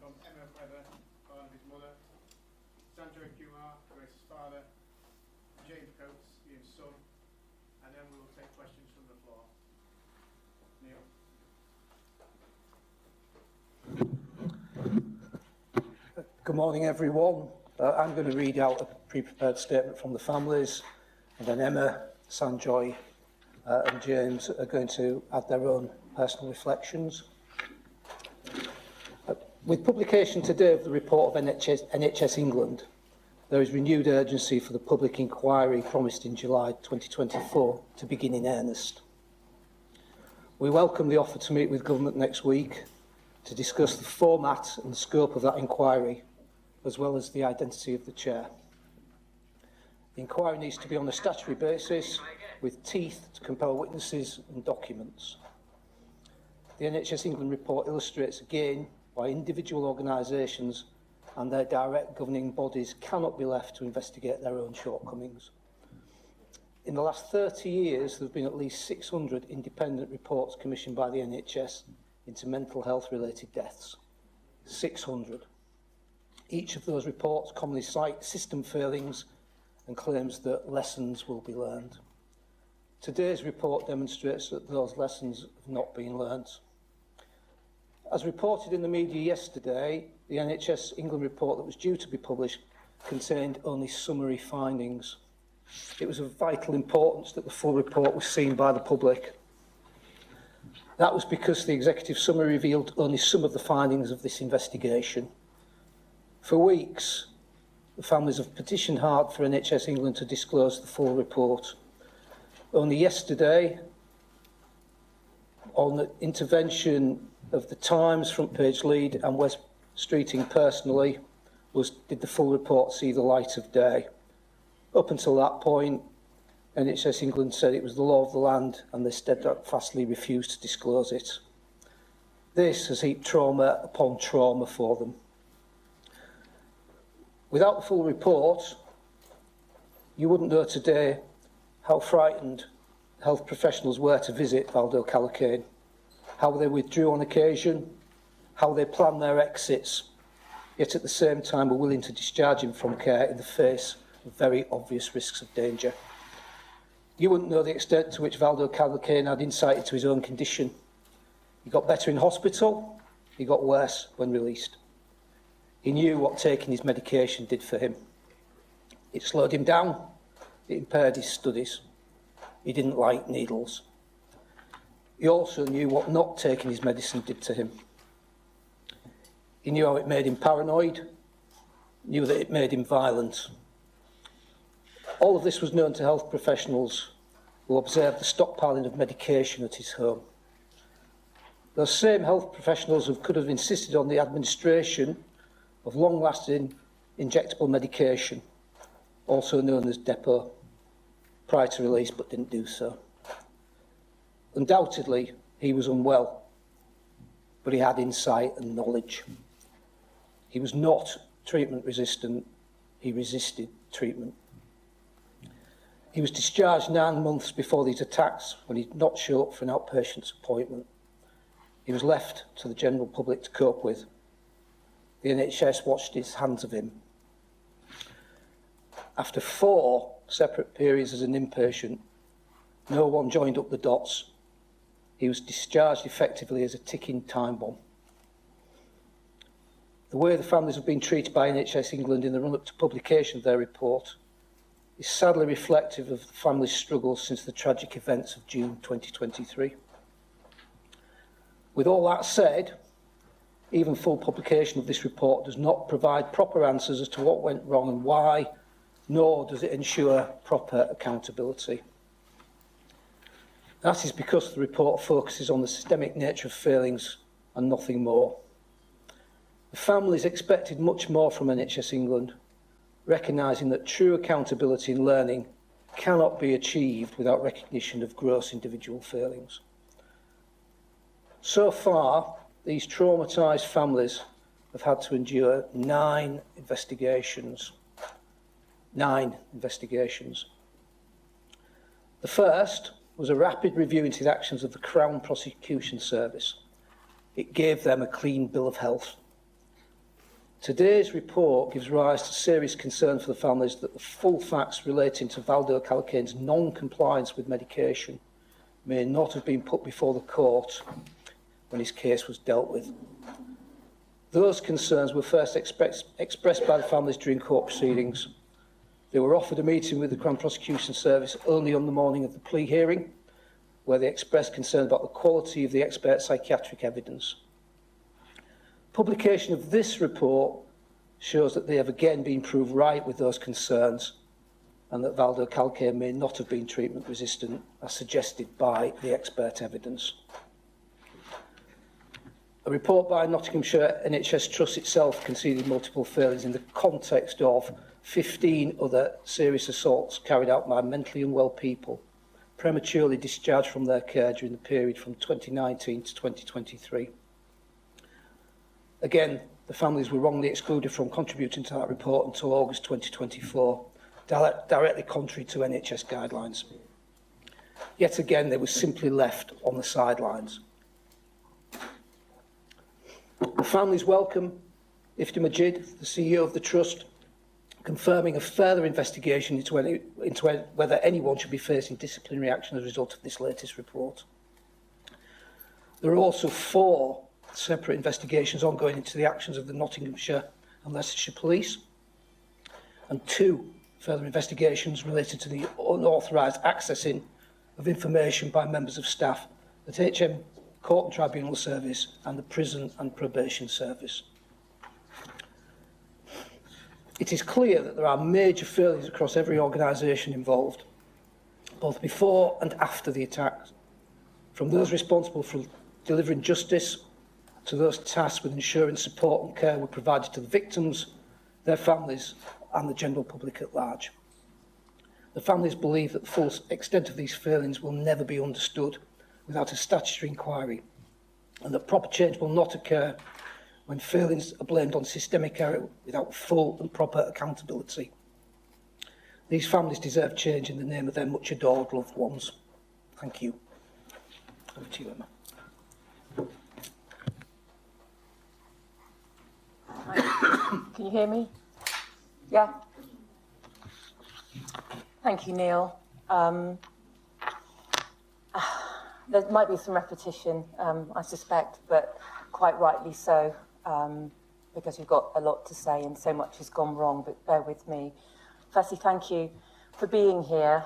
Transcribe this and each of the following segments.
from Emma Weather, Barnaby's mother, Sanjoy Kumar, Grace's father, James Coates, Ian's son, and then we will take questions from the floor. Neil. Good morning, everyone. I'm going to read out a pre-prepared statement from the families, and then Emma, Sanjoy and James are going to add their own personal reflections. With publication today of the report of NHS England, there is renewed urgency for the public inquiry promised in July 2024 to begin in earnest. We welcome the offer to meet with Government next week to discuss the format and scope of that inquiry, as well as the identity of the chair. The inquiry needs to be on a statutory basis, with teeth to compel witnesses and documents. The NHS England report illustrates again why individual organisations and their direct governing bodies cannot be left to investigate their own shortcomings. In the last 30 years, there have been at least 600 independent reports commissioned by the NHS into mental health related deaths. 600. Each of those reports commonly cite system failings and claims that lessons will be learned. Today's report demonstrates that those lessons have not been learned. As reported in the media yesterday, the NHS England report that was due to be published contained only summary findings. It was of vital importance that the full report was seen by the public. That was because the executive summary revealed only some of the findings of this investigation. For weeks, the families have petitioned hard for NHS England to disclose the full report. Only yesterday, on the intervention of the Times front page lead and West Streeting personally, did the full report see the light of day. Up until that point, NHS England said it was the law of the land and they steadfastly refused to disclose it. This has heaped trauma upon trauma for them. Without the full report, you wouldn't know today how frightened health professionals were to visit Valdo Calocane, how they withdrew on occasion, how they planned their exits, yet at the same time were willing to discharge him from care in the face of very obvious risks of danger. You wouldn't know the extent to which Valdo Calocane had insight into his own condition. He got better in hospital, he got worse when released. He knew what taking his medication did for him. It slowed him down, it impaired his studies. He didn't like needles. He also knew what not taking his medicine did to him. He knew how it made him paranoid, knew that it made him violent. All of this was known to health professionals who observed the stockpiling of medication at his home. Those same health professionals who could have insisted on the administration of long-lasting injectable medication, also known as depot, prior to release, but didn't do so. Undoubtedly, he was unwell, but he had insight and knowledge. He was not treatment resistant, he resisted treatment. He was discharged 9 months before these attacks when he did not show up for an outpatient's appointment. He was left to the general public to cope with. The NHS washed its hands of him. After 4 separate periods as an inpatient, no one joined up the dots. He was discharged effectively as a ticking time bomb. The way the families have been treated by NHS England in the run-up to publication of their report is sadly reflective of the family's struggles since the tragic events of June 2023. With all that said, even full publication of this report does not provide proper answers as to what went wrong and why, nor does it ensure proper accountability. That is because the report focuses on the systemic nature of failings and nothing more. The families expected much more from NHS England, recognising that true accountability and learning cannot be achieved without recognition of gross individual failings. So far, these traumatised families have had to endure 9 investigations. 9 investigations. The first was a rapid review into the actions of the Crown Prosecution Service. It gave them a clean bill of health. Today's report gives rise to serious concern for the families that the full facts relating to Valdo Calocane's non-compliance with medication may not have been put before the court when his case was dealt with. Those concerns were first expressed by the families during court proceedings. They were offered a meeting with the Crown Prosecution Service only on the morning of the plea hearing, where they expressed concern about the quality of the expert psychiatric evidence. Publication of this report shows that they have again been proved right with those concerns and that Valdo Calocane may not have been treatment resistant as suggested by the expert evidence. A report by Nottinghamshire NHS Trust itself conceded multiple failings in the context of 15 other serious assaults carried out by mentally unwell people prematurely discharged from their care during the period from 2019 to 2023. Again, the families were wrongly excluded from contributing to that report until August 2024, directly contrary to NHS guidelines. Yet again, they were simply left on the sidelines. The families welcome Ifti Majid, the CEO of the Trust, confirming a further investigation into whether anyone should be facing disciplinary action as a result of this latest report. There are also 4 separate investigations ongoing into the actions of the Nottinghamshire and Leicestershire Police, and 2 further investigations related to the unauthorised accessing of information by members of staff at HM Court and Tribunal Service and the Prison and Probation Service. It is clear that there are major failures across every organisation involved, both before and after the attacks, from those responsible for delivering justice to those tasked with ensuring support and care were provided to the victims, their families and the general public at large. The families believe that the full extent of these failings will never be understood without a statutory inquiry, and that proper change will not occur when failings are blamed on systemic error without full and proper accountability. These families deserve change in the name of their much adored loved ones. Thank you. Over to you, Emma. Can you hear me? Yeah? Thank you, Neil. There might be some repetition, I suspect, but quite rightly so, because we've got a lot to say and so much has gone wrong, but bear with me. Firstly, thank you for being here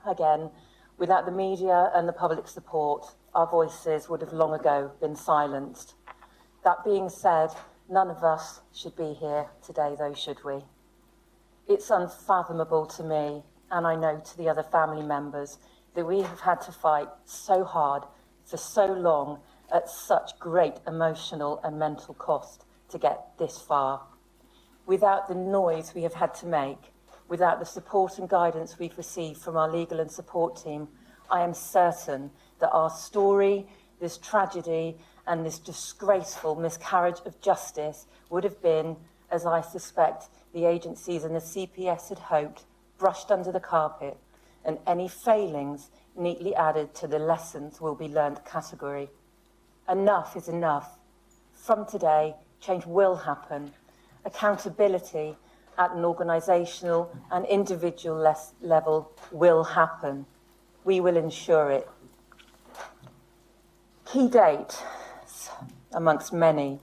again. Without the media and the public support, our voices would have long ago been silenced. That being said, none of us should be here today, though, should we? It's unfathomable to me, and I know to the other family members, that we have had to fight so hard for so long at such great emotional and mental cost to get this far. Without the noise we have had to make, without the support and guidance we've received from our legal and support team, I am certain that our story, this tragedy, and this disgraceful miscarriage of justice would have been, as I suspect the agencies and the CPS had hoped, brushed under the carpet, and any failings neatly added to the lessons will be learned category. Enough is enough. From today, change will happen. Accountability at an organisational and individual level will happen. We will ensure it. Key date, amongst many.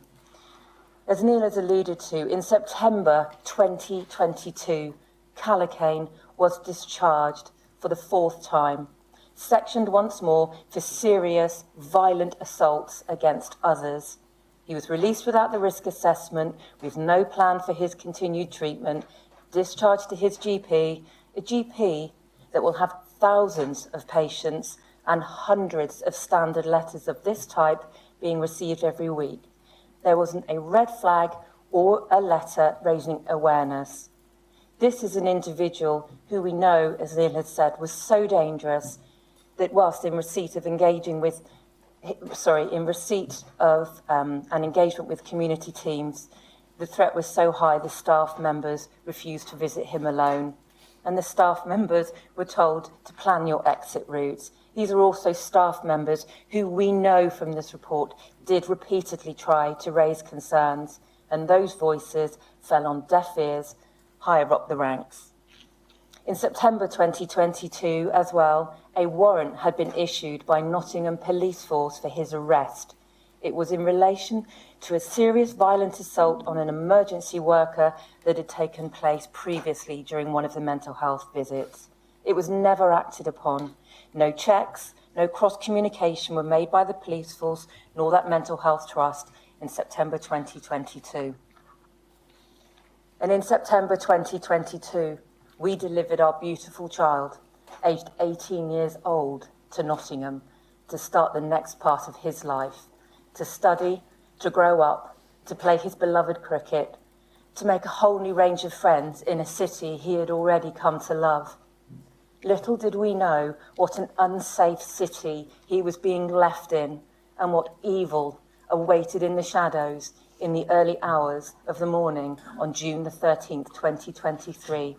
As Neil has alluded to, in September 2022, Calocane was discharged for the 4th time, sectioned once more for serious, violent assaults against others. He was released without the risk assessment, with no plan for his continued treatment, discharged to his GP, a GP that will have thousands of patients and hundreds of standard letters of this type being received every week. There wasn't a red flag or a letter raising awareness. This is an individual who we know, as Neil had said, was so dangerous that whilst in receipt of an engagement with community teams, the threat was so high the staff members refused to visit him alone. And the staff members were told to plan your exit routes. These are also staff members who we know from this report did repeatedly try to raise concerns, and those voices fell on deaf ears higher up the ranks. In September 2022 as well, a warrant had been issued by Nottingham Police Force for his arrest. It was in relation to a serious violent assault on an emergency worker that had taken place previously during one of the mental health visits. It was never acted upon. No checks, no cross-communication were made by the police force nor that mental health trust in September 2022. And in September 2022, we delivered our beautiful child, aged 18 years old, to Nottingham to start the next part of his life, to study, to grow up, to play his beloved cricket, to make a whole new range of friends in a city he had already come to love. Little did we know what an unsafe city he was being left in and what evil awaited in the shadows in the early hours of the morning on June the 13th, 2023.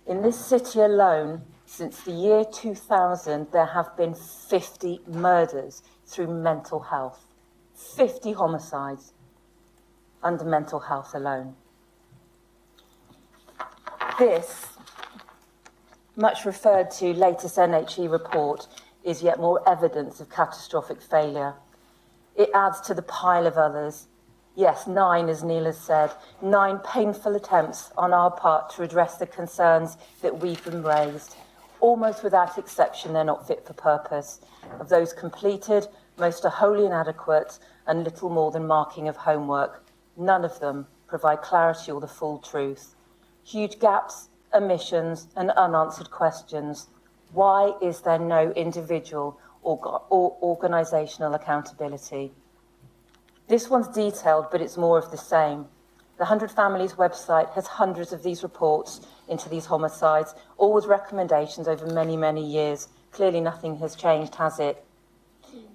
In this city alone, since the year 2000, there have been 50 murders through mental health, 50 homicides under mental health alone. This, much referred to latest NHE report, is yet more evidence of catastrophic failure. It adds to the pile of others. Yes, 9, as Neil has said, 9 painful attempts on our part to address the concerns that we've been raised. Almost without exception, they're not fit for purpose. Of those completed, most are wholly inadequate and little more than marking of homework. None of them provide clarity or the full truth. Huge gaps, omissions and unanswered questions. Why is there no individual or organisational accountability? This one's detailed, but it's more of the same. The 100 Families website has hundreds of these reports into these homicides, all with recommendations over many, many years. Clearly nothing has changed, has it?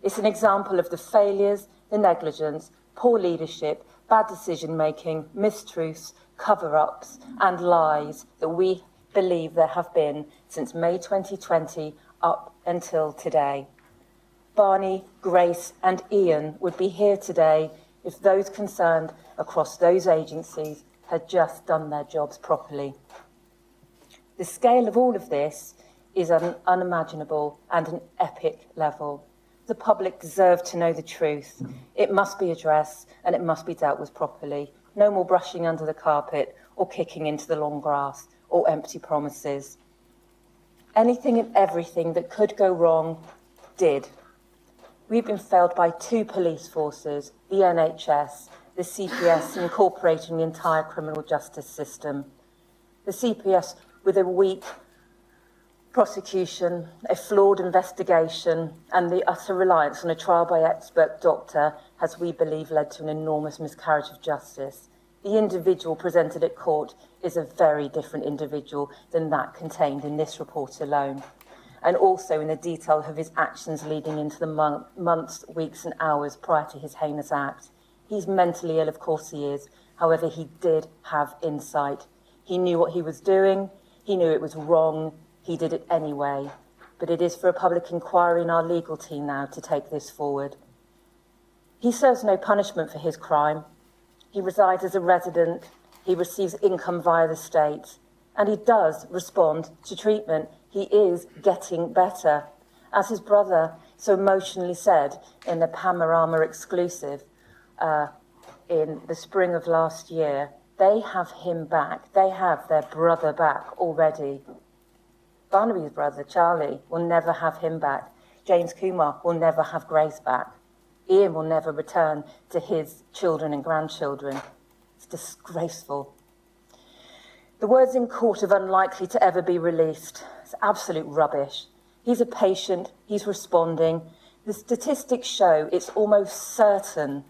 It's an example of the failures, the negligence, poor leadership, bad decision-making, mistruths, cover-ups and lies that we believe there have been since May 2020 up until today. Barney, Grace and Ian would be here today if those concerned across those agencies had just done their jobs properly. The scale of all of this is unimaginable and an epic level. The public deserve to know the truth. It must be addressed and it must be dealt with properly. No more brushing under the carpet or kicking into the long grass or empty promises. Anything and everything that could go wrong did. We've been failed by 2 police forces, the NHS, the CPS incorporating the entire criminal justice system. The CPS with a weak prosecution, a flawed investigation and the utter reliance on a trial by expert doctor has, we believe, led to an enormous miscarriage of justice. The individual presented at court is a very different individual than that contained in this report alone, and also in the detail of his actions leading into the months, weeks and hours prior to his heinous act. He's mentally ill, of course he is. However, he did have insight. He knew what he was doing. He knew it was wrong. He did it anyway. But it is for a public inquiry in our legal team now to take this forward. He serves no punishment for his crime. He resides as a resident. He receives income via the state. And he does respond to treatment. He is getting better. As his brother so emotionally said in the Panorama exclusive in the spring of last year, they have him back. They have their brother back already. Barnaby's brother, Charlie, will never have him back. James Kumar will never have Grace back. Ian will never return to his children and grandchildren. It's disgraceful. The words in court of unlikely to ever be released. It's absolute rubbish. He's a patient, he's responding. The statistics show it's almost certain,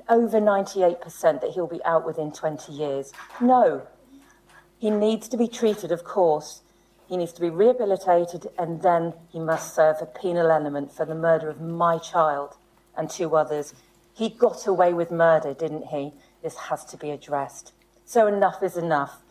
over 98%, that he'll be out within 20 years. No, he needs to be treated, of course. He needs to be rehabilitated and then he must serve a penal element for the murder of my child and 2 others. He got away with murder, didn't he? This has to be addressed. So enough is enough.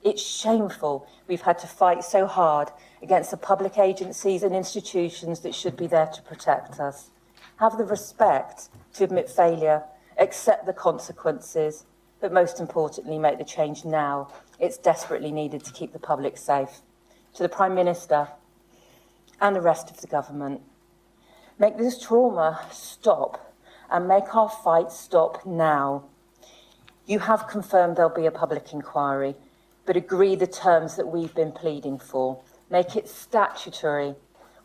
It's shameful we've had to fight so hard against the public agencies and institutions that should be there to protect us. Have the respect to admit failure accept the consequences, but most importantly, make the change now. It's desperately needed to keep the public safe. To the Prime Minister and the rest of the government, make this trauma stop and make our fight stop now. You have confirmed there'll be a public inquiry, but agree the terms that we've been pleading for. Make it statutory.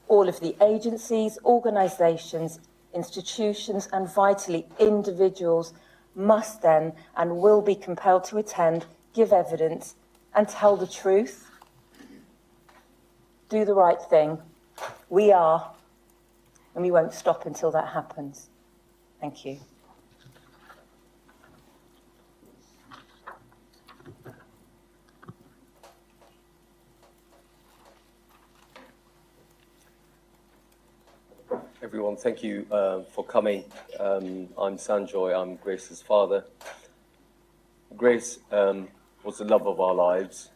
All of the agencies, organisations, institutions and vitally individuals must then and will be compelled to attend, give evidence and tell the truth. Do the right thing. We are, and we won't stop until that happens. Thank you. Everyone, thank you for coming. I'm Sanjoy, I'm Grace's father. Grace was the love of our lives.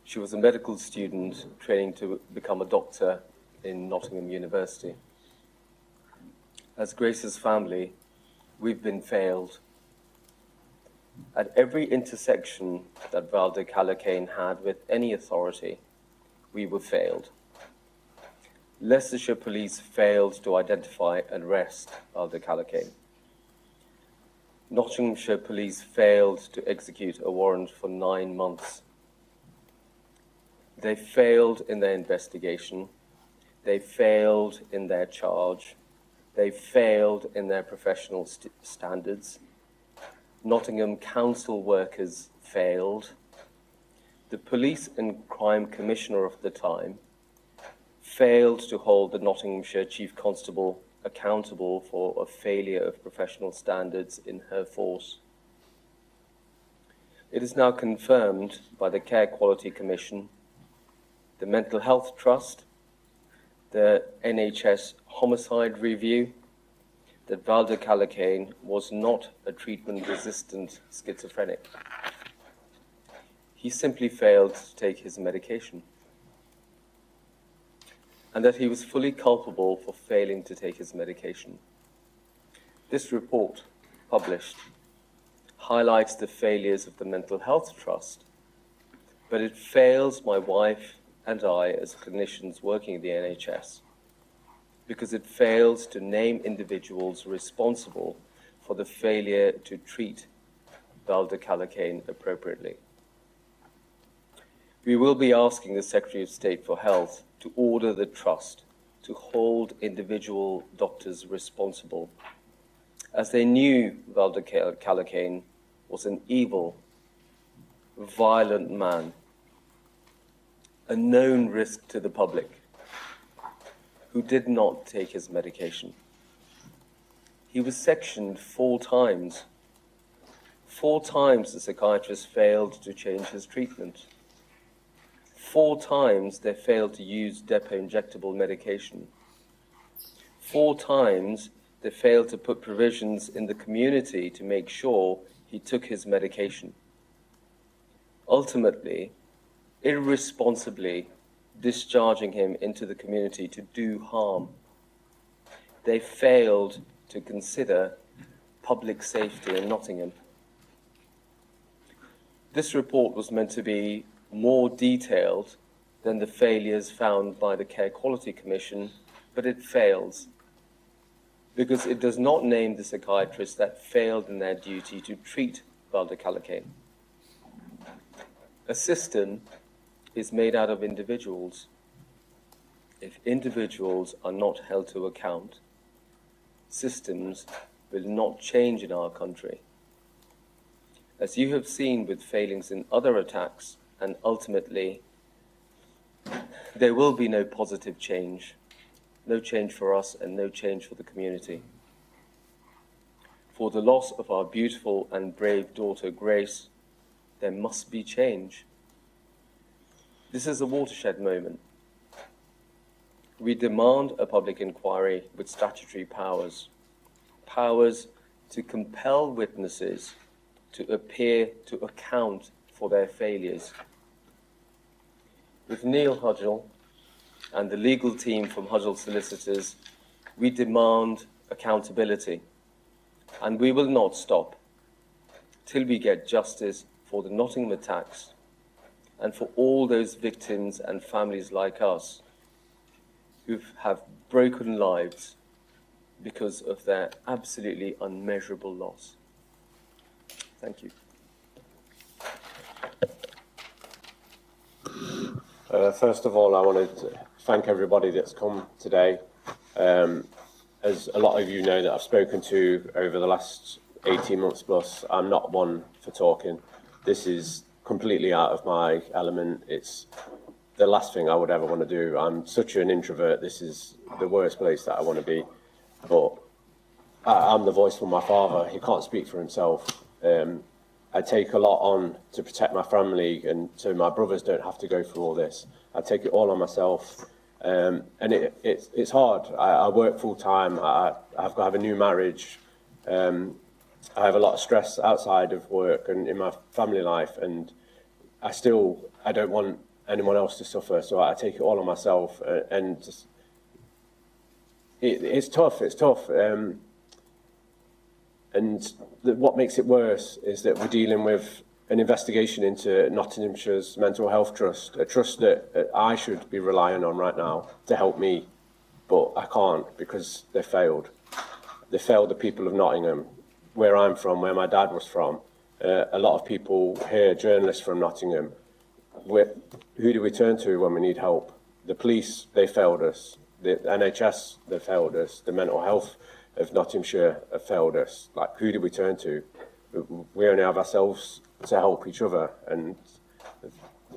She was a medical student training to become a doctor in Nottingham University. As Grace's family, we've been failed. At every intersection that Valdo Calocane had with any authority, we were failed. Leicestershire police failed to identify and arrest Valdo Calocane. Nottinghamshire police failed to execute a warrant for 9 months. They failed in their investigation. They failed in their charge. They failed in their professional standards. Nottingham council workers failed. The police and crime commissioner of the time failed to hold the Nottinghamshire Chief Constable accountable for a failure of professional standards in her force. It is now confirmed by the Care Quality Commission, the Mental Health Trust, the NHS Homicide Review, that Valdo Calocane was not a treatment-resistant schizophrenic. He simply failed to take his medication, and that he was fully culpable for failing to take his medication. This report, published, highlights the failures of the Mental Health Trust, but it fails my wife and I as clinicians working in the NHS because it fails to name individuals responsible for the failure to treat Valdo Calocane appropriately. We will be asking the Secretary of State for Health to order the Trust to hold individual doctors responsible, as they knew Valdo Calocane was an evil, violent man, a known risk to the public, who did not take his medication. He was sectioned 4 times. 4 times the psychiatrist failed to change his treatment. 4 times they failed to use depot injectable medication. 4 times they failed to put provisions in the community to make sure he took his medication. Ultimately, irresponsibly discharging him into the community to do harm. They failed to consider public safety in Nottingham. This report was meant to be more detailed than the failures found by the Care Quality Commission, but it fails because it does not name the psychiatrists that failed in their duty to treat Valdo Calocane. A system is made out of individuals. If individuals are not held to account, systems will not change in our country. As you have seen with failings in other attacks, and ultimately, there will be no positive change, no change for us and no change for the community. For the loss of our beautiful and brave daughter, Grace, there must be change. This is a watershed moment. We demand a public inquiry with statutory powers, powers to compel witnesses to appear to account for their failures. With Neil Hudgell and the legal team from Hudgell Solicitors, we demand accountability and we will not stop till we get justice for the Nottingham attacks and for all those victims and families like us who have broken lives because of their absolutely unmeasurable loss. Thank you. First of all, I wanted to thank everybody that's come today. As a lot of you know that I've spoken to over the last 18 months plus, I'm not one for talking. This is completely out of my element. It's the last thing I would ever want to do. I'm such an introvert. This is the worst place that I want to be. But I'm the voice for my father. He can't speak for himself. I take a lot on to protect my family, and so my brothers don't have to go through all this. I take it all on myself, and it's hard. I work full time. I have a new marriage. I have a lot of stress outside of work and in my family life, and I don't want anyone else to suffer. So I take it all on myself, and just, it's tough. It's tough. And what makes it worse is that we're dealing with an investigation into Nottinghamshire's Mental Health Trust, a trust that I should be relying on right now to help me, but I can't because they failed. They failed the people of Nottingham, where I'm from, where my dad was from. A lot of people here, journalists from Nottingham, who do we turn to when we need help? The police, they failed us. The NHS, they failed us. The mental health of Nottinghamshire have failed us. Like, who do we turn to? We only have ourselves to help each other, and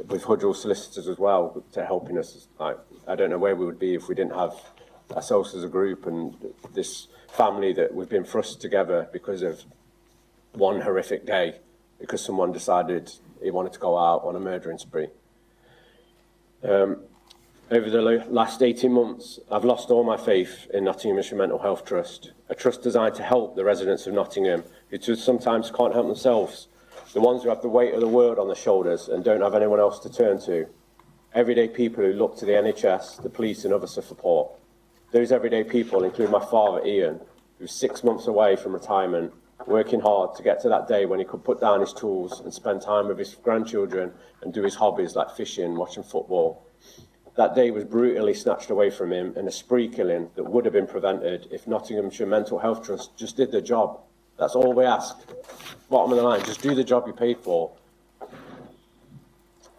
with Hudgell solicitors as well to helping us. Like, I don't know where we would be if we didn't have ourselves as a group and this family that we've been thrust together because of one horrific day, because someone decided he wanted to go out on a murdering spree. Over the last 18 months, I've lost all my faith in Nottinghamshire Mental Health Trust, a trust designed to help the residents of Nottingham who sometimes can't help themselves, the ones who have the weight of the world on their shoulders and don't have anyone else to turn to, everyday people who look to the NHS, the police and others for support. Those everyday people include my father, Ian, who's 6 months away from retirement, working hard to get to that day when he could put down his tools and spend time with his grandchildren and do his hobbies like fishing, watching football. That day was brutally snatched away from him in a spree killing that would have been prevented if Nottinghamshire Mental Health Trust just did their job. That's all we ask. Bottom of the line, just do the job you paid for.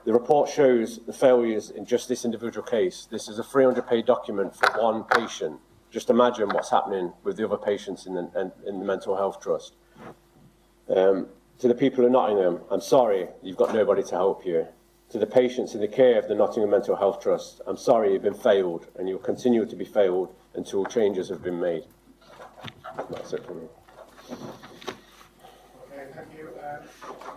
The report shows the failures in just this individual case. This is a 300-page document for one patient. Just imagine what's happening with the other patients in the Mental Health Trust. To the people of Nottingham, I'm sorry you've got nobody to help you. To the patients in the care of the Nottingham Mental Health Trust, I'm sorry you've been failed and you'll continue to be failed until changes have been made. That's it for me. Okay, thank you.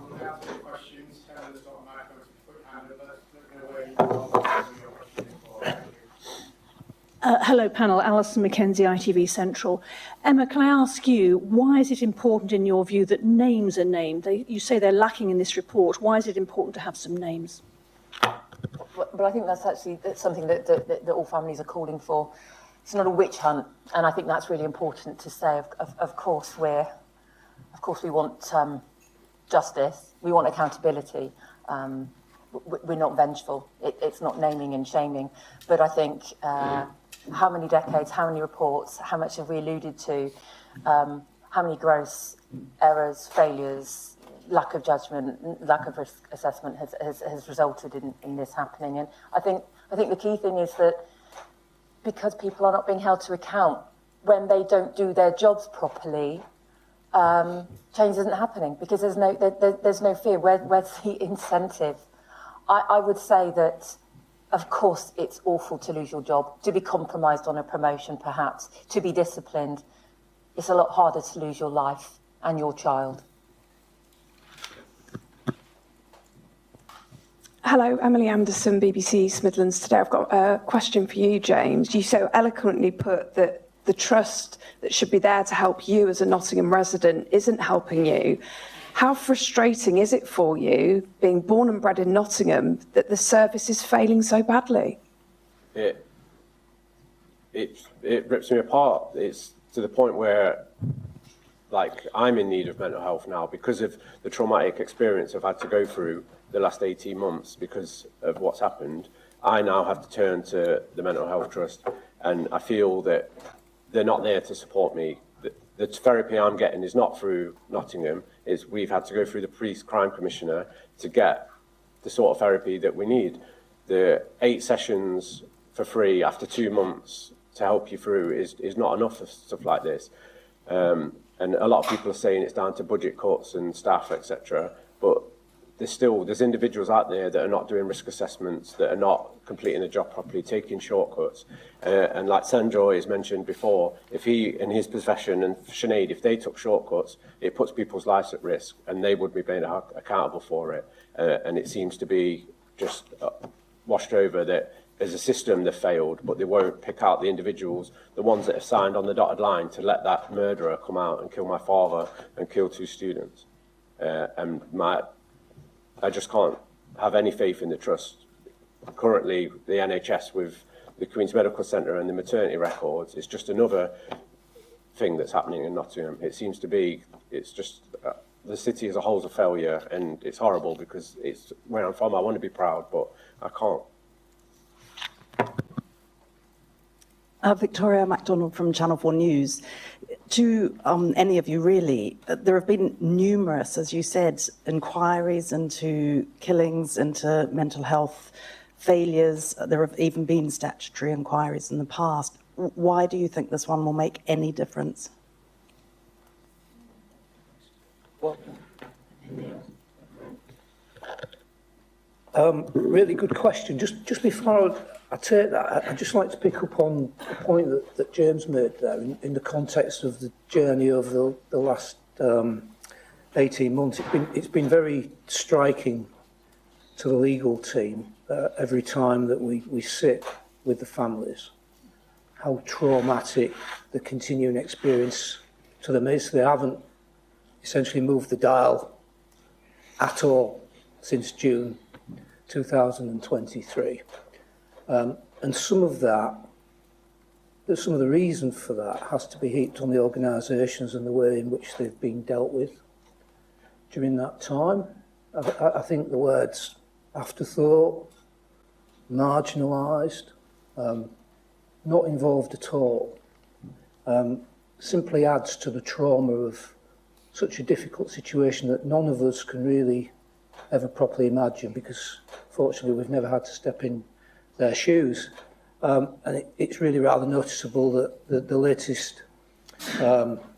We'll now take questions. There's not a mic, put your hand up. Let me know where you are. Your question is for. Thank you. Hello panel, Alison Mackenzie, ITV Central. Emma, can I ask you, why is it important in your view that names are named? You say they're lacking in this report. Why is it important to have some names? But I think that's something that all families are calling for. It's not a witch hunt, and I think that's really important to say. Of course we want justice, we want accountability. We're not vengeful. It's not naming and shaming. But I think how many decades, how many reports, how much have we alluded to, how many gross errors, failures, lack of judgment, lack of risk assessment has resulted in this happening. And I think the key thing is that because people are not being held to account when they don't do their jobs properly, change isn't happening because there's no fear. Where's the incentive? I would say that, of course, it's awful to lose your job, to be compromised on a promotion, perhaps, to be disciplined. It's a lot harder to lose your life and your child. Hello, Emily Anderson, BBC East Midlands Today. I've got a question for you, James. You so eloquently put that the trust that should be there to help you as a Nottingham resident isn't helping you. How frustrating is it for you, being born and bred in Nottingham, that the service is failing so badly? It rips me apart. It's to the point where like I'm in need of mental health now because of the traumatic experience I've had to go through the last 18 months because of what's happened. I now have to turn to the Mental Health Trust, and I feel that they're not there to support me. The therapy I'm getting is not through Nottingham. We've had to go through the Police Crime Commissioner to get the sort of therapy that we need. The 8 sessions for free after 2 months to help you through is not enough for stuff like this. And a lot of people are saying it's down to budget cuts and staff, etc. But there's individuals out there that are not doing risk assessments, that are not completing the job properly, taking shortcuts. And like Sanjoy has mentioned before, if he and his profession and Sinead, if they took shortcuts, it puts people's lives at risk and they would be made accountable for it. And it seems to be just washed over that as a system they've failed, but they won't pick out the individuals, the ones that have signed on the dotted line to let that murderer come out and kill my father and kill 2 students. I just can't have any faith in the trust. Currently, the NHS with the Queen's Medical Centre and the maternity records is just another thing that's happening in Nottingham. It seems to be, it's just, the city as a whole is a failure, and it's horrible because it's where I'm from. I want to be proud, but I can't. Victoria MacDonald from Channel 4 News. To any of you really, there have been numerous, as you said, inquiries into killings, into mental health failures. There have even been statutory inquiries in the past. Why do you think this one will make any difference? Really good question. Just before I take that, I'd just like to pick up on the point that James made there in the context of the journey over the last 18 months. It's been very striking to the legal team every time that we sit with the families, how traumatic the continuing experience to them is. They haven't essentially moved the dial at all since June 2023. And some of the reason for that has to be heaped on the organisations and the way in which they've been dealt with during that time. I think the words afterthought, marginalised, not involved at all, simply adds to the trauma of such a difficult situation that none of us can really ever properly imagine, because fortunately we've never had to step in their shoes. And it's really rather noticeable that the latest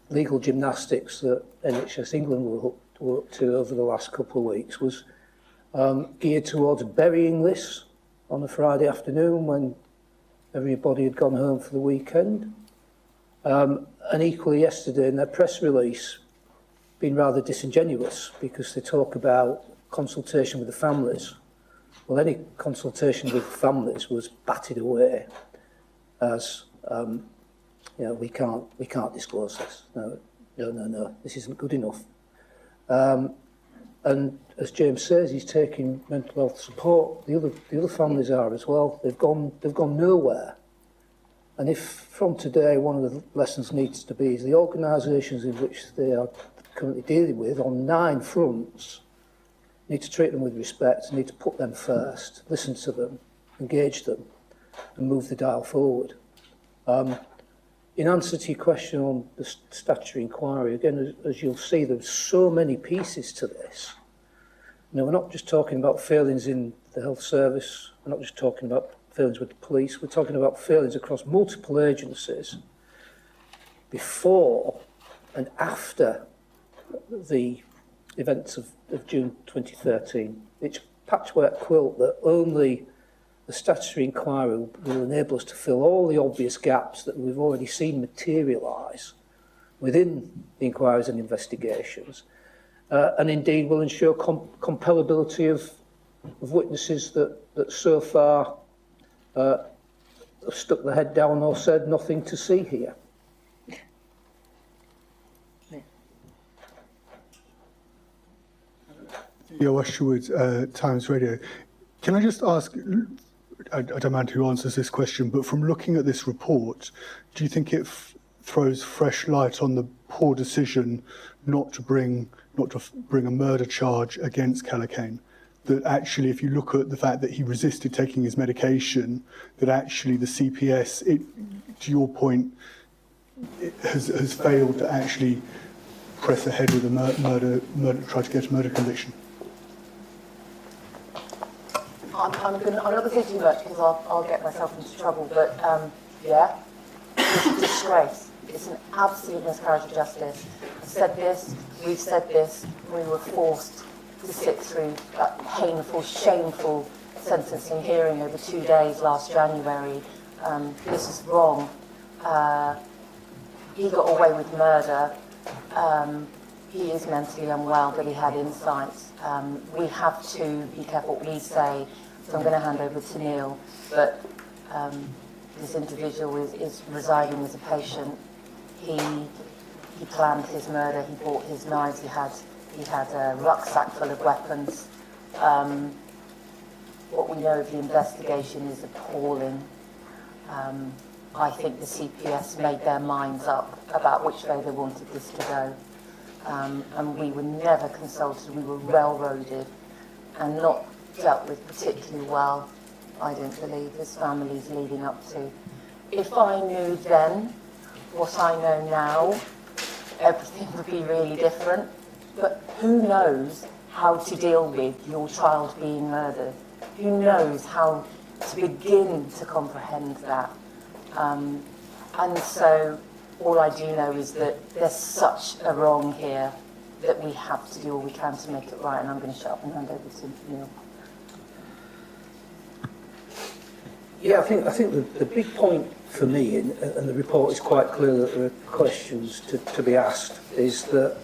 legal gymnastics that NHS England were up to over the last couple of weeks was geared towards burying this on a Friday afternoon when everybody had gone home for the weekend. And equally yesterday in their press release, been rather disingenuous because they talk about consultation with the families. Well, any consultation with families was batted away as, we can't disclose this. No, this isn't good enough. And as James says, he's taking mental health support. The other families are as well. They've gone nowhere. And if from today one of the lessons needs to be is the organisations in which they are currently dealing with on 9 fronts need to treat them with respect, need to put them first, listen to them, engage them, and move the dial forward. In answer to your question on the statutory inquiry, again, as you'll see, there's so many pieces to this. We're not just talking about failings in the health service, we're not just talking about failings with the police, we're talking about failings across multiple agencies before and after the events of June 2013. It's a patchwork quilt that only the statutory inquiry will enable us to fill all the obvious gaps that we've already seen materialise within the inquiries and investigations, and indeed will ensure compellability of witnesses that so far have stuck their head down or said nothing to see here. Theo Westwood, Times Radio. Can I just ask, I don't mind who answers this question, but from looking at this report, do you think it throws fresh light on the poor decision not to bring a murder charge against Calocane. That actually, if you look at the fact that he resisted taking his medication, that actually the CPS, to your point, it has failed to actually press ahead with a try to get a murder conviction. I'm not going to say too much because I'll get myself into trouble, but yeah, it's a disgrace. It's an absolute miscarriage of justice. I've said this, we've said this, we were forced to sit through that painful, shameful sentencing hearing over 2 days last January. This is wrong. He got away with murder. He is mentally unwell, but he had insights. We have to be careful what we say, so I'm going to hand over to Neil. But this individual is residing as a patient. He planned his murder. He bought his knives. He had a rucksack full of weapons. What we know of the investigation is appalling. I think the CPS made their minds up about which way they wanted this to go. And we were never consulted. We were railroaded and not dealt with particularly well, I don't believe, as families leading up to. If I knew then what I know now, everything would be really different. But who knows how to deal with your child being murdered? Who knows how to begin to comprehend that? And so all I do know is that there's such a wrong here that we have to do all we can to make it right. And I'm going to shut up and hand over to Neil. Yeah, I think the big point for me, and the report is quite clear that there are questions to be asked, is that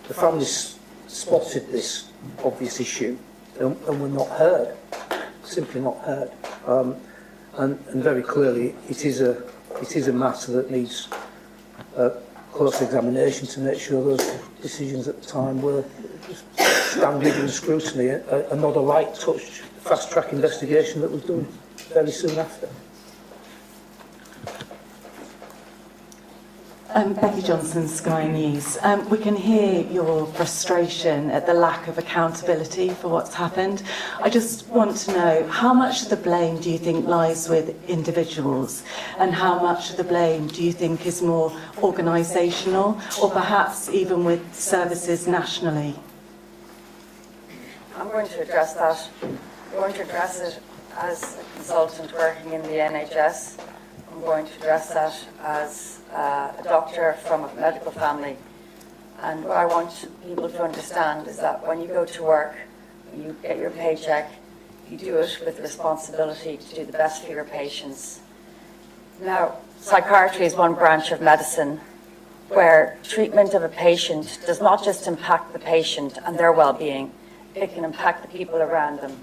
the families spotted this obvious issue and were not heard, simply not heard. And very clearly, it is a matter that needs close examination to make sure those decisions at the time were stand rigorous scrutiny and not a light touch, fast track investigation that was done very soon after. Becky Johnson, Sky News. We can hear your frustration at the lack of accountability for what's happened. I just want to know, how much of the blame do you think lies with individuals, and how much of the blame do you think is more organisational, or perhaps even with services nationally? I'm going to address that. I'm going to address it as a consultant working in the NHS. I'm going to address that as a doctor from a medical family. And what I want people to understand is that when you go to work, when you get your paycheck, you do it with the responsibility to do the best for your patients. Now, psychiatry is one branch of medicine where treatment of a patient does not just impact the patient and their well-being, it can impact the people around them.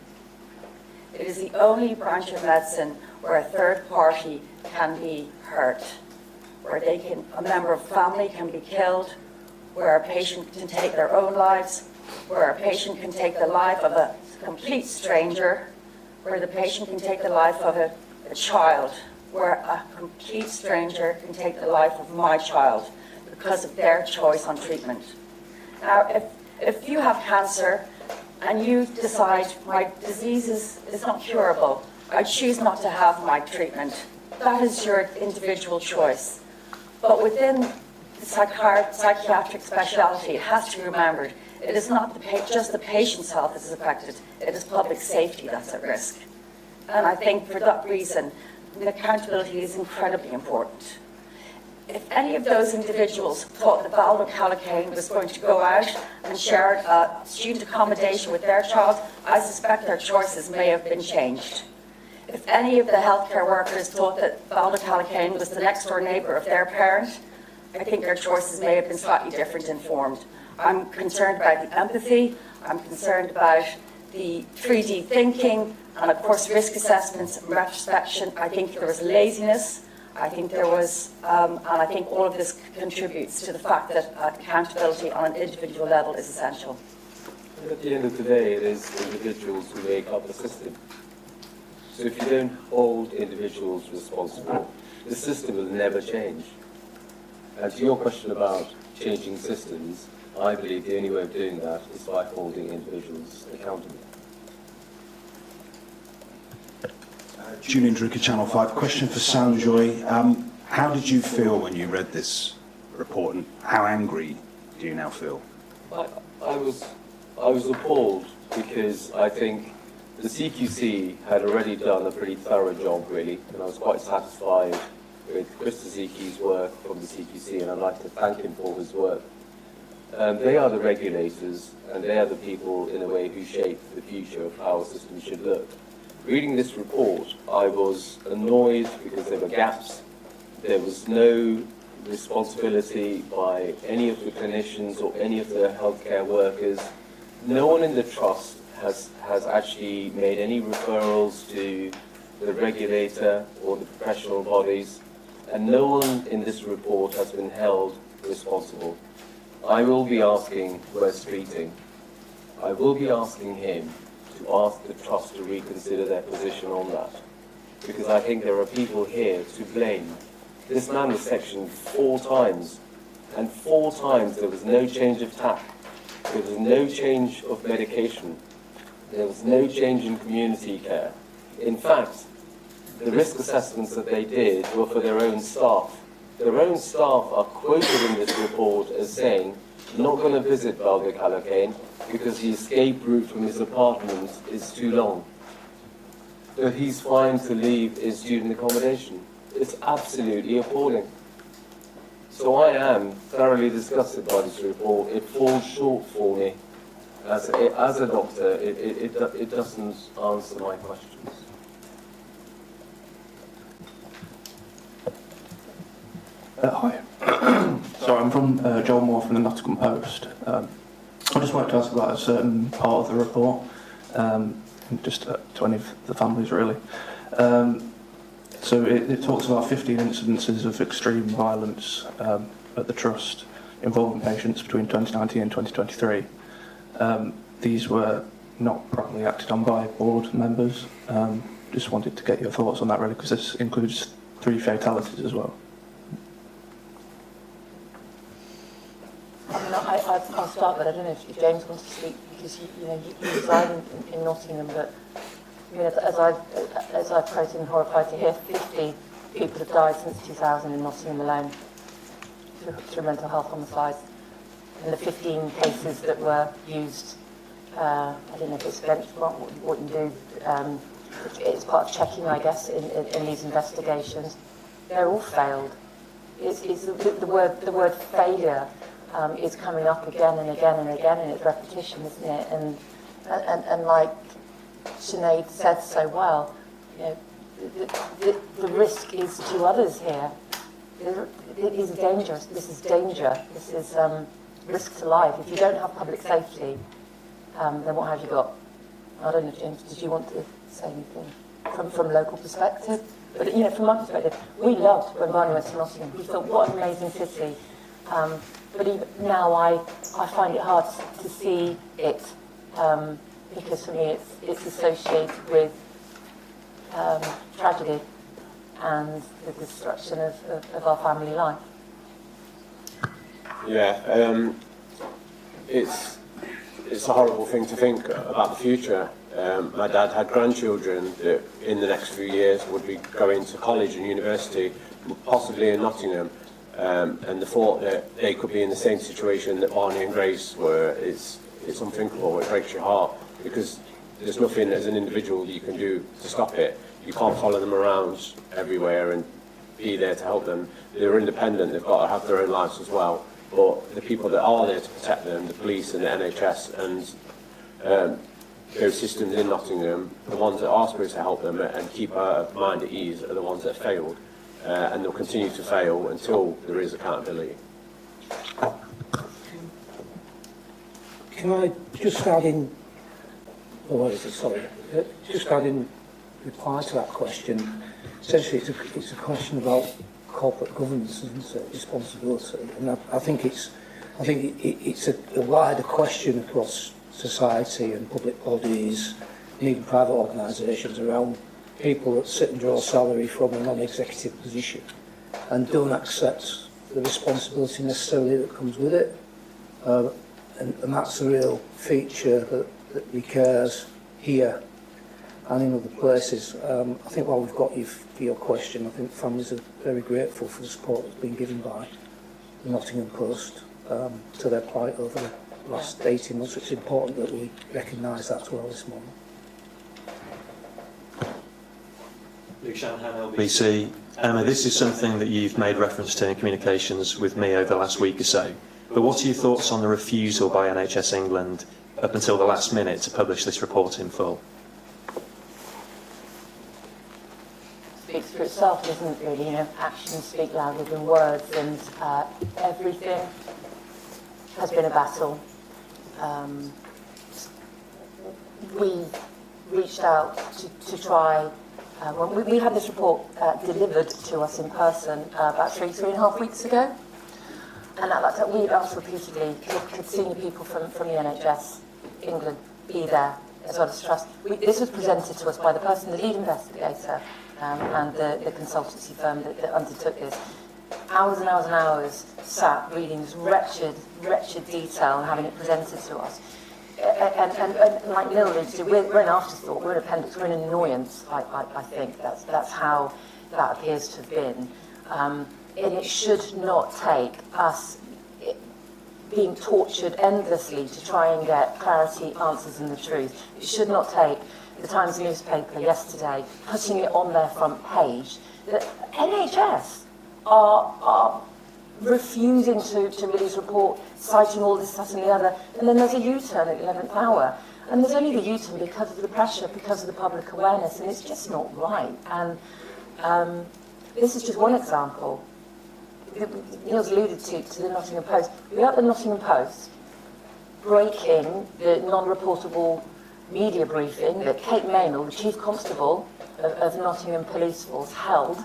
It is the only branch of medicine where a third party can be hurt, where a member of family can be killed, where a patient can take their own lives, where a patient can take the life of a complete stranger, where the patient can take the life of a child, where a complete stranger can take the life of my child because of their choice on treatment. Now, if you have cancer and you decide my disease is not curable, I choose not to have my treatment, that is your individual choice. But within the psychiatric specialty, it has to be remembered, it is not just the patient's health that is affected, it is public safety that's at risk. And I think for that reason, accountability is incredibly important. If any of those individuals thought that Valdo Calocane was going to go out and share student accommodation with their child, I suspect their choices may have been changed. If any of the healthcare workers thought that Valdo Calocane was the next door neighbour of their parent, I think their choices may have been slightly different and informed. I'm concerned about the empathy, I'm concerned about the 3D thinking, and of course risk assessments and retrospection. I think there was laziness, I think there was, and I think all of this contributes to the fact that accountability on an individual level is essential. At the end of the day, it is individuals who make up the system. So if you don't hold individuals responsible, the system will never change. And to your question about changing systems, I believe the only way of doing that is by holding individuals accountable. Julian Drucker, Channel 5. Question for Sanjoy. How did you feel when you read this report, and how angry do you now feel? I was appalled, because I think the CQC had already done a pretty thorough job, really, and I was quite satisfied with Chris Ziki's work from the CQC, and I'd like to thank him for his work. They are the regulators, and they are the people, in a way, who shape the future of how a system should look. Reading this report, I was annoyed because there were gaps. There was no responsibility by any of the clinicians or any of the healthcare workers. No one in the trust has actually made any referrals to the regulator or the professional bodies, and no one in this report has been held responsible. I will be asking Wes Streeting, I will be asking him to ask the trust to reconsider their position on that, because I think there are people here to blame. This man was sectioned 4 times, and 4 times there was no change of tack, there was no change of medication, there was no change in community care. In fact, the risk assessments that they did were for their own staff. Their own staff are quoted in this report as saying, not going to visit Valdo Calocane because the escape route from his apartment is too long. But he's fine to leave his student accommodation. It's absolutely appalling. So I am thoroughly disgusted by this report. It falls short for me. As a doctor, it doesn't answer my questions. Hi. Sorry, I'm from Joel Moore from the Nottingham Post. I just wanted to ask about a certain part of the report, just to any of the families really. So it talks about 15 incidences of extreme violence at the Trust involving patients between 2019 and 2023. These were not properly acted on by board members. Just wanted to get your thoughts on that really, because this includes 3 fatalities as well. I'll start, but I don't know if James wants to speak, because you reside in Nottingham, but I mean, as I've quoted and horrified to hear, 50 people have died since 2000 in Nottingham alone through mental health homicides. And the 15 cases that were used, I don't know if it's benchmark, what you do, it's part of checking, I guess, in these investigations. They're all failed. It's the word failure is coming up again and again and again, and it's repetition, isn't it? And like Sinead said so well, the risk is to others here. It is dangerous. This is danger. This is risk to life. If you don't have public safety, then what have you got? I don't know, James, did you want to say anything from local perspective? But from my perspective, we loved when Barney went to Nottingham. We thought, what an amazing city. But even now I find it hard to see it, because for me it's associated with tragedy and the destruction of our family life. Yeah, it's a horrible thing to think about the future. My dad had grandchildren that in the next few years would be going to college and university, possibly in Nottingham. And the thought that they could be in the same situation that Barney and Grace were, it's unthinkable. It breaks your heart, because there's nothing as an individual you can do to stop it. You can't follow them around everywhere and be there to help them. They're independent, they've got to have their own lives as well. But the people that are there to protect them, the police and the NHS and those systems in Nottingham, the ones that are supposed to help them and keep our mind at ease, are the ones that have failed. And they'll continue to fail until there is accountability. Can I just add in, just add in reply to that question? Essentially, it's a question about corporate governance and responsibility, and I think it's a wider question across society and public bodies, even private organisations, around people that sit and draw salary from a non-executive position and don't accept the responsibility necessarily that comes with it. And that's a real feature that recurs here and in other places. I think while we've got you for your question, I think families are very grateful for the support that's been given by the Nottingham Post to their plight over the last 18 months. It's important that we recognise that as well this morning. Luke Shanahan, LBC. Emma, this is something that you've made reference to in communications with me over the last week or so. But what are your thoughts on the refusal by NHS England up until the last minute to publish this report in full? Speaks for itself, doesn't it, really? You know, actions speak louder than words, and everything has been a battle. We reached out to try. When we had this report delivered to us in person about three and a half weeks ago, and at that time we asked repeatedly, could senior people from the NHS England be there as well as trust. This was presented to us by the person, the lead investigator, and the consultancy firm that undertook this. Hours and hours and hours sat reading this wretched detail and having it presented to us. And like Neil alluded to, we're an afterthought, we're an appendix, we're an annoyance, I think. That's how that appears to have been. And it should not take us being tortured endlessly to try and get clarity, answers and the truth. It should not take the Times newspaper yesterday putting it on their front page that NHS are refusing to release a report, citing all this, that and the other, and then there's a U-turn at the 11th hour. And there's only the U-turn because of the pressure, because of the public awareness, and it's just not right. And this is just one example. Neil's alluded to the Nottingham Post. We're at the Nottingham Post breaking the non-reportable media briefing that Kate Maynell, the Chief Constable of Nottingham Police Force, held.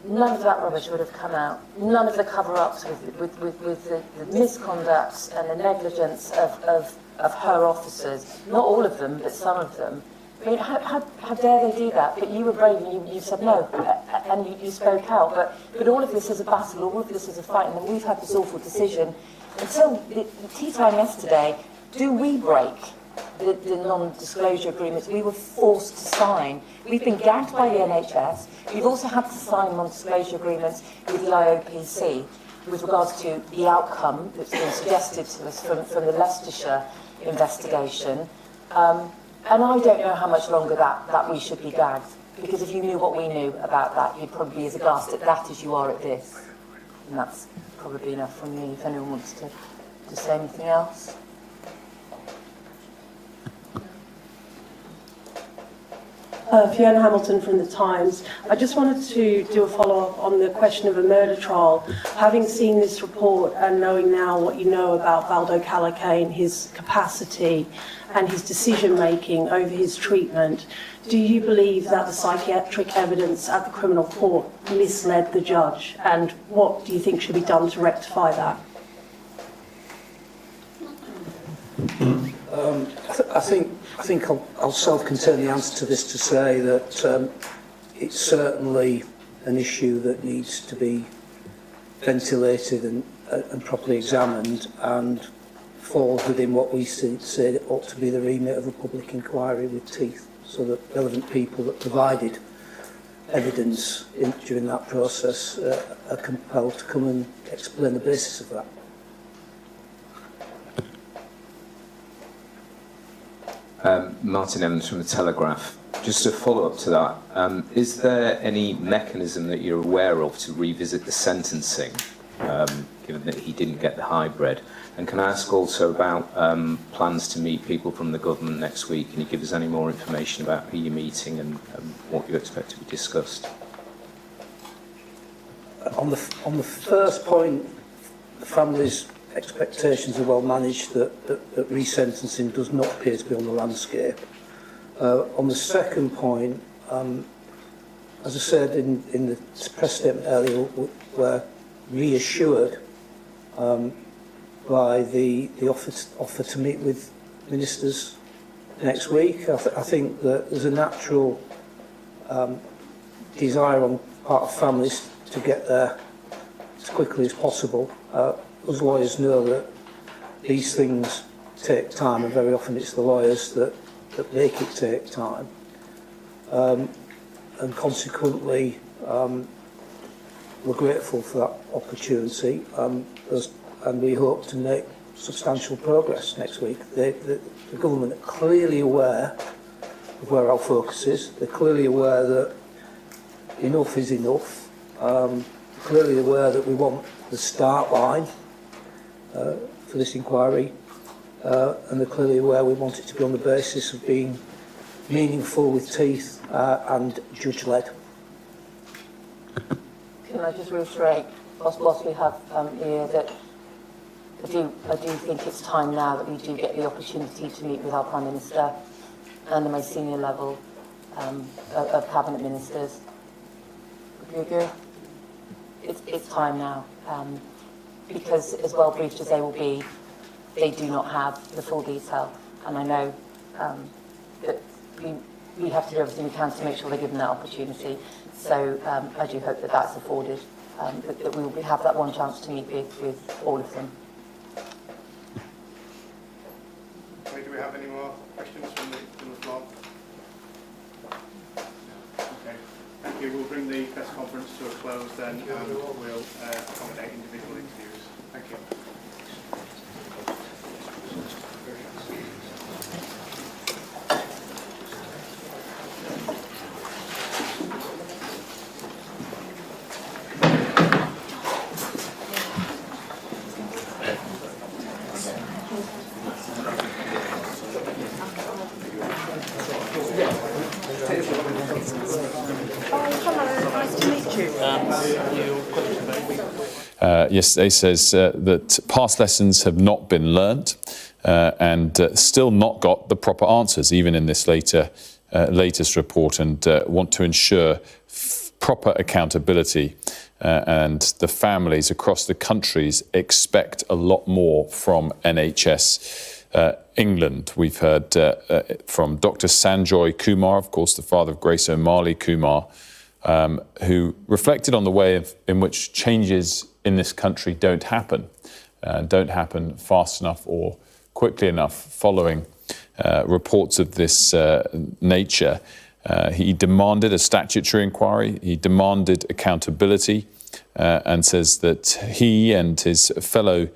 None of that rubbish would have come out. None of the cover-ups with the misconduct and the negligence of her officers. Not all of them, but some of them. I mean, how dare they do that? But you were brave and you said no, and you spoke out. But all of this is a battle, all of this is a fight, and then we've had this awful decision. Until the tea time yesterday, do we break the non-disclosure agreements we were forced to sign? We've been gagged by the NHS. We've also had to sign non-disclosure agreements with the IOPC with regards to the outcome that's been suggested to us from the Leicestershire investigation. And I don't know how much longer that we should be gagged, because if you knew what we knew about that, you'd probably be as aghast at that as you are at this. And that's probably enough from me, if anyone wants to say anything else. Fiona Hamilton from The Times. I just wanted to do a follow-up on the question of a murder trial. Having seen this report and knowing now what you know about Valdo Calocane, his capacity and his decision-making over his treatment, do you believe that the psychiatric evidence at the criminal court misled the judge? And what do you think should be done to rectify that? I think I'll self-contain the answer to this to say that it's certainly an issue that needs to be ventilated and properly examined, and falls within what we say ought to be the remit of a public inquiry with teeth, so that relevant people that provided evidence during that process are compelled to come and explain the basis of that. Martin Evans from The Telegraph. Just a follow-up to that, is there any mechanism that you're aware of to revisit the sentencing, given that he didn't get the hybrid? And can I ask also about plans to meet people from the government next week? Can you give us any more information about who you're meeting and what you expect to be discussed? On the first point, the family's expectations are well managed, that resentencing does not appear to be on the landscape. On the second point, as I said in the press statement earlier, we're reassured by the offer to meet with ministers next week. I think that there's a natural desire on part of families to get their as quickly as possible. Us lawyers know that these things take time, and very often it's the lawyers that make it take time. And consequently, we're grateful for that opportunity, and we hope to make substantial progress next week. The government are clearly aware of where our focus is. They're clearly aware that enough is enough. Clearly aware that we want the start line for this inquiry, and they're clearly aware we want it to be on the basis of being meaningful, with teeth, and judge-led. Can I just reiterate, whilst we have here, that I do think it's time now that we do get the opportunity to meet with our Prime Minister and the most senior level of Cabinet Ministers. Would you agree? It's time now, because as well briefed as they will be, they do not have the full detail, and I know that we have to do everything we can to make sure they're given that opportunity. So I do hope that that's afforded, that we will have that one chance to meet with all of them. Do we have any more questions from the floor? Okay, thank you. We'll bring the press conference to a close then, and we'll accommodate individual interviews. Thank you. Yesterday says that past lessons have not been learnt and still not got the proper answers, even in this latest report, and want to ensure proper accountability. And the families across the countries expect a lot more from NHS England. We've heard from Dr. Sanjoy Kumar, of course, the father of Grace O'Malley Kumar, who reflected on the way in which changes in this country don't happen fast enough or quickly enough following reports of this nature. He demanded a statutory inquiry, he demanded accountability, and says that he and his fellow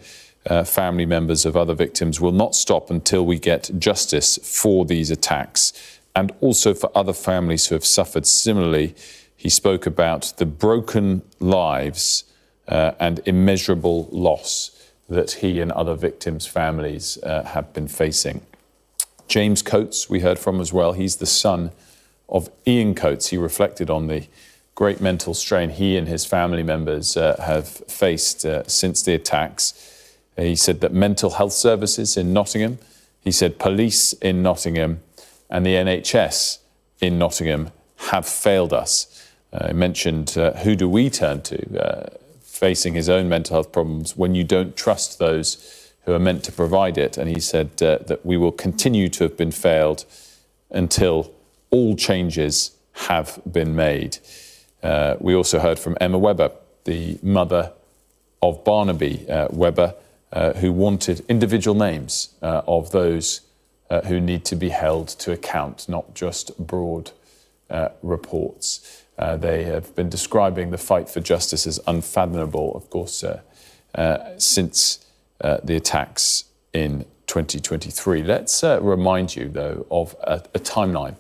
family members of other victims will not stop until we get justice for these attacks, and also for other families who have suffered similarly. He spoke about the broken lives and immeasurable loss that he and other victims' families have been facing. James Coates, we heard from as well. He's the son of Ian Coates. He reflected on the great mental strain he and his family members have faced since the attacks. He said that mental health services in Nottingham, he said police in Nottingham, and the NHS in Nottingham have failed us. He mentioned who do we turn to facing his own mental health problems when you don't trust those who are meant to provide it. And he said that we will continue to have been failed until all changes have been made. We also heard from Emma Webber, the mother of Barnaby Webber, who wanted individual names of those who need to be held to account, not just broad reports. They have been describing the fight for justice as unfathomable, of course, since the attacks in 2023. Let's remind you, though, of a timeline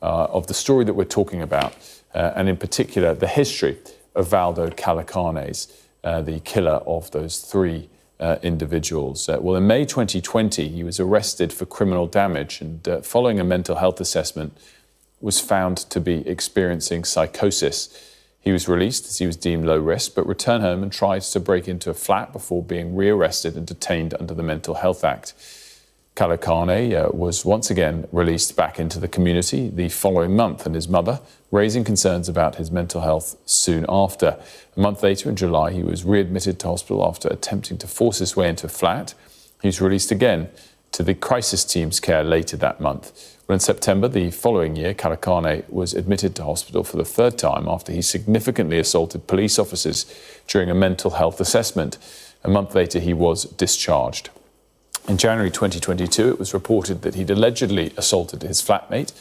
of the story that we're talking about, and in particular, the history of Valdo Calocane, the killer of those three individuals. Well, in May 2020, he was arrested for criminal damage, and following a mental health assessment, was found to be experiencing psychosis. He was released as he was deemed low risk, but returned home and tried to break into a flat before being rearrested and detained under the Mental Health Act. Calocane was once again released back into the community the following month, and his mother raising concerns about his mental health soon after. A month later, in July, he was readmitted to hospital after attempting to force his way into a flat. He was released again to the crisis team's care later that month. Well, in September the following year, Calocane was admitted to hospital for the third time after he significantly assaulted police officers during a mental health assessment. A month later, he was discharged. In January 2022, it was reported that he'd allegedly assaulted his flatmate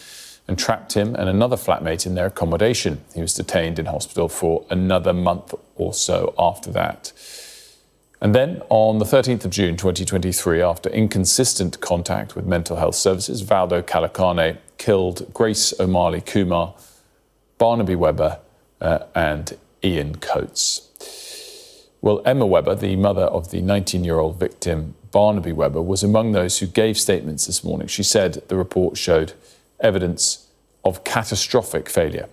and trapped him and another flatmate in their accommodation. He was detained in hospital for another month or so after that. And then on the 13th of June 2023, after inconsistent contact with mental health services, Valdo Calocane killed Grace O'Malley Kumar, Barnaby Webber and Ian Coates. Well, Emma Webber, the mother of the 19-year-old victim, Barnaby Webber, was among those who gave statements this morning. She said the report showed evidence of catastrophic failure.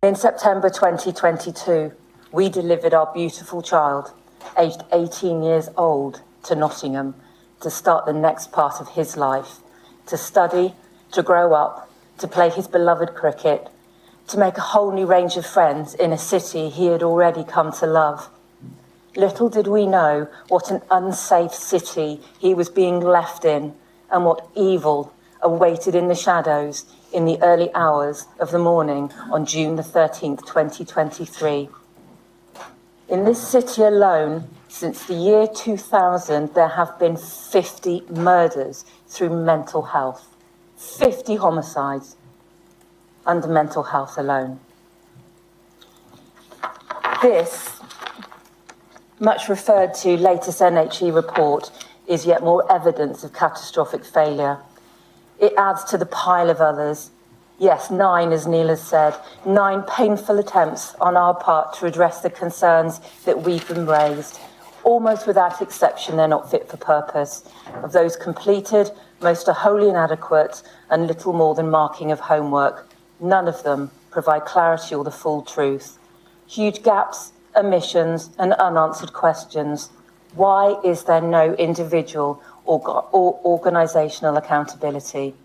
In September 2022, we delivered our beautiful child, aged 18 years old, to Nottingham to start the next part of his life, to study, to grow up, to play his beloved cricket, to make a whole new range of friends in a city he had already come to love. Little did we know what an unsafe city he was being left in and what evil awaited in the shadows in the early hours of the morning on June the 13th, 2023. In this city alone, since the year 2000, there have been 50 murders through mental health, 50 homicides under mental health alone. This much referred to latest NHE report is yet more evidence of catastrophic failure. It adds to the pile of others. Yes, 9, as Neil has said, 9 painful attempts on our part to address the concerns that we've been raised. Almost without exception, they're not fit for purpose. Of those completed, most are wholly inadequate and little more than marking of homework. None of them provide clarity or the full truth. Huge gaps, omissions and unanswered questions. Why is there no individual or organisational accountability?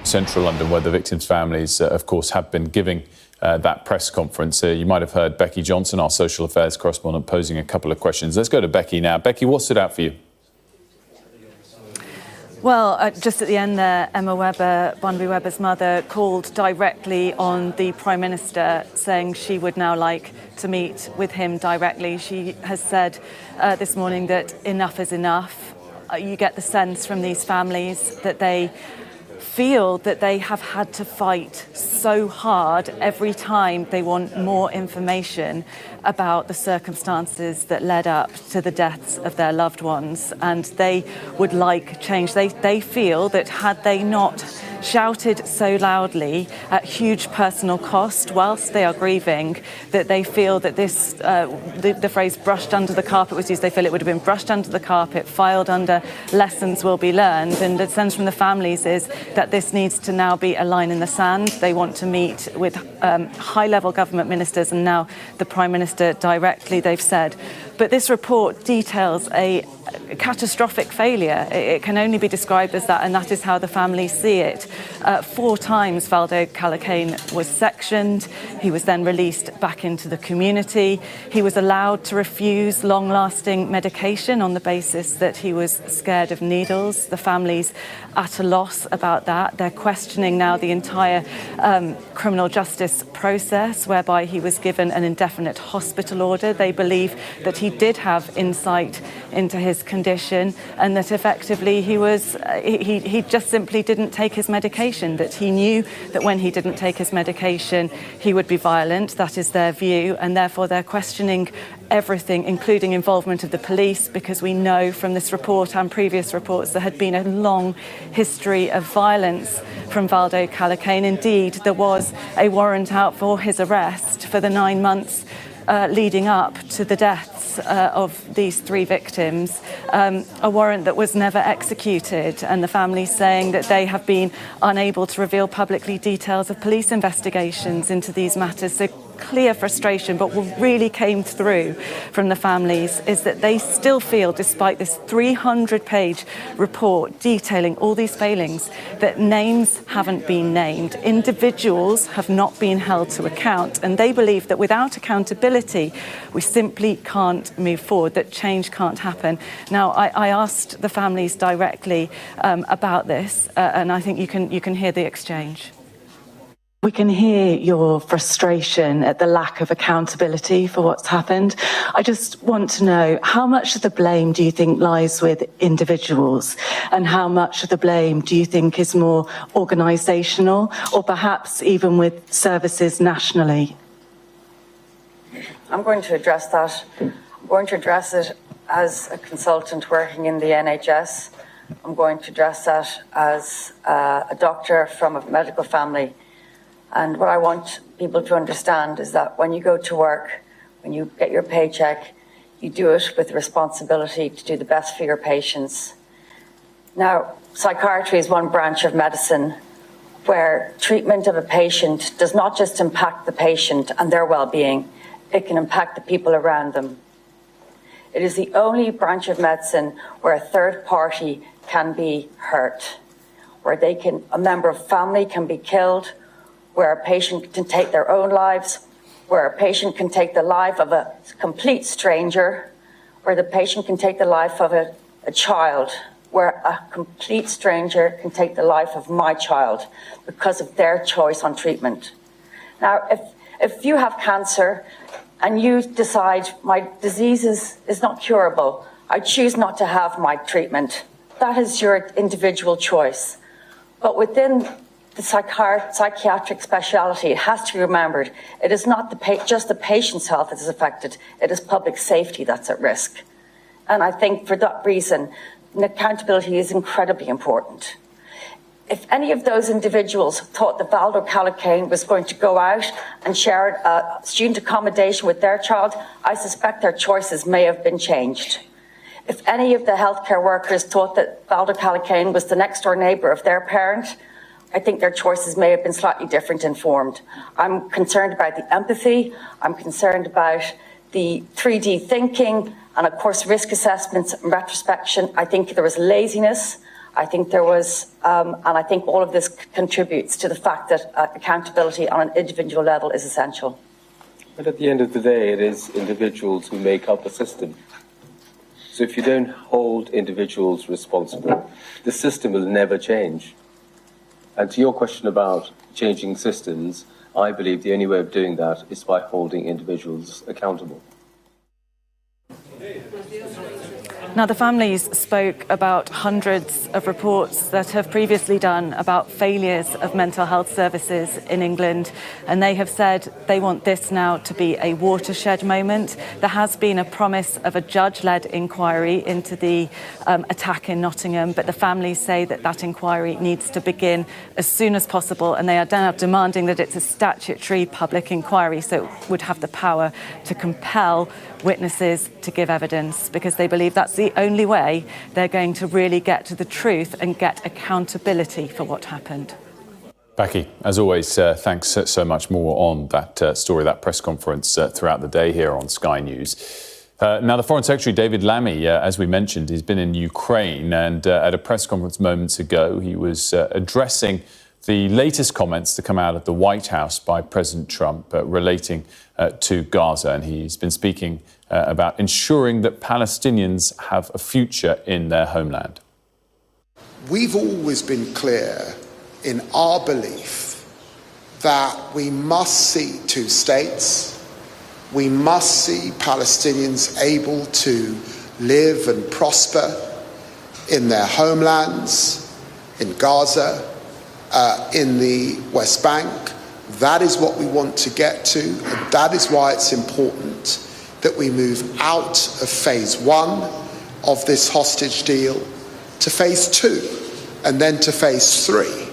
Central London, where the victims' families, of course, have been giving that press conference. You might have heard Becky Johnson, our social affairs correspondent, posing a couple of questions. Let's go to Becky now. Becky, what stood out for you? Well, just at the end there, Emma Webber, Barnaby Webber's mother, called directly on the Prime Minister, saying she would now like to meet with him directly. She has said this morning that enough is enough. You get the sense from these families that they feel that they have had to fight so hard every time they want more information about the circumstances that led up to the deaths of their loved ones, and they would like change. They feel that had they not shouted so loudly at huge personal cost whilst they are grieving, that they feel that this, the phrase brushed under the carpet was used, they feel it would have been brushed under the carpet, filed under lessons will be learned, and the sense from the families is that this needs to now be a line in the sand. They want to meet with high-level government ministers and now the Prime Minister directly, they've said. But this report details a catastrophic failure. It can only be described as that, and that is how the families see it. 4 times Valdo Calocane was sectioned. He was then released back into the community. He was allowed to refuse long-lasting medication on the basis that he was scared of needles. The families at a loss about that. They're questioning now the entire criminal justice process, whereby he was given an indefinite hospital order. They believe that he did have insight into his condition, and that effectively he just simply didn't take his medication, that he knew that when he didn't take his medication he would be violent. That is their view, and therefore they're questioning everything, including involvement of the police, because we know from this report and previous reports there had been a long history of violence from Valdo Calocane. Indeed, there was a warrant out for his arrest for the 9 months leading up to the deaths of these 3 victims, a warrant that was never executed, and the families saying that they have been unable to reveal publicly details of police investigations into these matters. So clear frustration, but what really came through from the families is that they still feel, despite this 300-page report detailing all these failings, that names haven't been named, individuals have not been held to account, and they believe that without accountability, we simply can't move forward, that change can't happen. Now, I asked the families directly about this, and I think you can hear the exchange. We can hear your frustration at the lack of accountability for what's happened. I just want to know, how much of the blame do you think lies with individuals, and how much of the blame do you think is more organisational, or perhaps even with services nationally? I'm going to address that. I'm going to address it as a consultant working in the NHS. I'm going to address that as a doctor from a medical family. And what I want people to understand is that when you go to work, when you get your paycheck, you do it with the responsibility to do the best for your patients. Now, psychiatry is one branch of medicine where treatment of a patient does not just impact the patient and their well-being, it can impact the people around them. It is the only branch of medicine where a third party can be hurt, where a member of family can be killed, where a patient can take their own lives, where a patient can take the life of a complete stranger, where the patient can take the life of a child, where a complete stranger can take the life of my child because of their choice on treatment. Now, if you have cancer and you decide my disease is not curable, I choose not to have my treatment, that is your individual choice. But within the psychiatric speciality, it has to be remembered, it is not just the patient's health that is affected, it is public safety that's at risk. And I think for that reason, accountability is incredibly important. If any of those individuals thought that Valdo Calocane was going to go out and share student accommodation with their child, I suspect their choices may have been changed. If any of the healthcare workers thought that Valdo Calocane was the next door neighbour of their parent, I think their choices may have been slightly different and informed. I'm concerned about the empathy, I'm concerned about the 3D thinking, and of course risk assessments and retrospection. I think there was laziness, I think there was, and I think all of this contributes to the fact that accountability on an individual level is essential. But at the end of the day, it is individuals who make up a system. So if you don't hold individuals responsible, the system will never change. And to your question about changing systems, I believe the only way of doing that is by holding individuals accountable. Now, the families spoke about hundreds of reports that have previously done about failures of mental health services in England, and they have said they want this now to be a watershed moment. There has been a promise of a judge-led inquiry into the attack in Nottingham, but the families say that that inquiry needs to begin as soon as possible, and they are now demanding that it's a statutory public inquiry, so it would have the power to compel witnesses to give evidence, because they believe that's the only way they're going to really get to the truth and get accountability for what happened. Becky, as always, thanks so much more on that story, that press conference throughout the day here on Sky News. Now, the Foreign Secretary, David Lammy, as we mentioned, has been in Ukraine, and at a press conference moments ago, he was addressing the latest comments to come out of the White House by President Trump relating to Gaza. And he's been speaking about ensuring that Palestinians have a future in their homeland. We've always been clear in our belief that we must see two states. We must see Palestinians able to live and prosper in their homelands, in Gaza, in the West Bank. That is what we want to get to, and that is why it's important that we move out of phase one of this hostage deal to phase two, and then to phase three,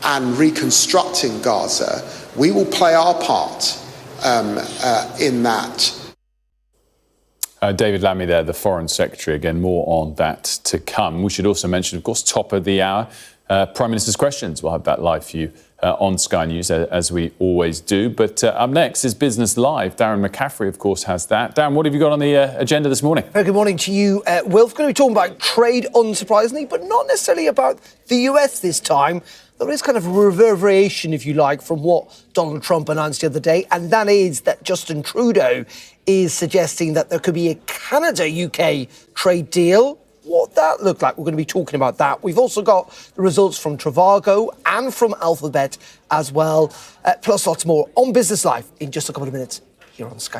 and reconstructing Gaza. We will play our part in that. David Lammy there, the Foreign Secretary. Again, more on that to come. We should also mention, of course, top of the hour, Prime Minister's Questions. We'll have that live for you on Sky News, as we always do. But up next is Business Live. Darren McCaffrey, of course, has that. Darren, what have you got on the agenda this morning? Very good morning to you. We're going to be talking about trade, unsurprisingly, but not necessarily about the US this time. There is kind of a reverberation, if you like, from what Donald Trump announced the other day, and that is that Justin Trudeau is suggesting that there could be a Canada-UK trade deal. What that looked like, we're going to be talking about that. We've also got the results from Trivago and from Alphabet as well, plus lots more on Business Live in just a couple of minutes here on Sky News.